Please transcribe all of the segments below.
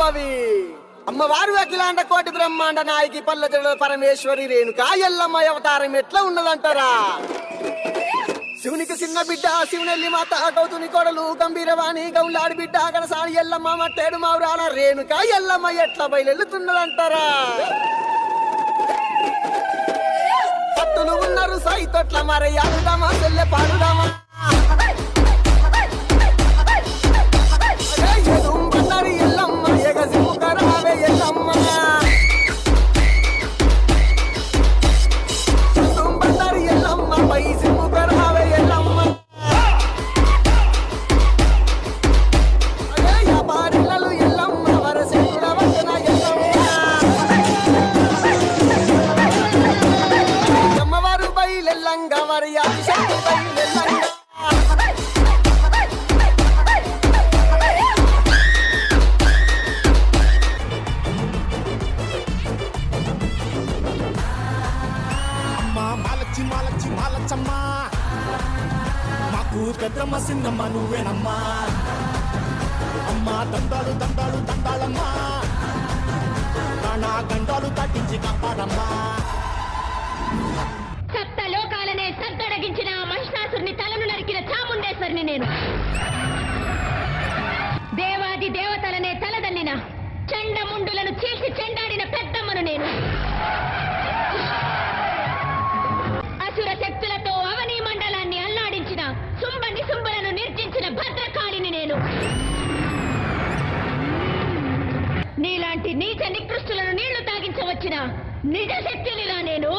శాంభవి అమ్మవారు అఖిలాండ కోటి బ్రహ్మాండ నాయకి పల్లె పరమేశ్వరి రేణుకా ఎల్లమ్మ అవతారం ఎట్లా ఉన్నదంటారా? శివునికి చిన్న బిడ్డ శివునెల్లి మాత గౌతుని కొడలు గంభీరవాణి గౌలాడి బిడ్డ గడసాని ఎల్లమ్మ మట్టేడు మావురాల రేణుకా ఎల్లమ్మ ఎట్లా బయలుతున్నదంటారా? పట్టులు ఉన్నారు సైతొట్ల మరి ఆడుదామా చెల్లె పాడుదామా ఎదుంబన్నారు ఎల్లమ్మ ఎగసిముకరావే ఎల్లమ్మ ఎదుంబన్నారు ఎల్లమ్మ పై సిముకరావే ఎల్లమ్మ పాడిలలు ఎల్లమ్మ వరసేకుల వచన ఎల్లమ్మ అమ్మవారు బయలెల్లంగ మరి ఆశక్తి బయలెల్లంగ మాలచ్చమ్మా మాకు పెద్దమ్మ సిన్నమ్మ నువ్వేనమ్మా అమ్మా దండాలు దండాలు దండాలమ్మా నా గండాలు తట్టించి కాపాడమ్మా. సప్త లోకాలనే సద్దడగించిన మహిషాసుని తలను నరికిన చాముండేశ్వరిని నేను. దేవాది దేవతలనే తలదన్నిన చండముండులను చీల్చి చెండాడిన పెద్దమ్మను నేను. అసుర శక్తులతో అవని మండలాన్ని అల్లాడించిన సుంబని సుంబలను నిర్జించిన భద్రకాళిని నేను. నీలాంటి నీచ నికృష్టులను నీళ్లు తాగించవచ్చిన నిజ శక్తినిలా నేను.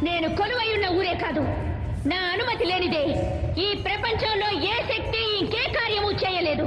నేను కొలువైయున్న ఊరే కాదు, నా అనుమతి లేనిదే ఈ ప్రపంచంలో ఏ శక్తి ఇంకే కార్యము చేయలేదు.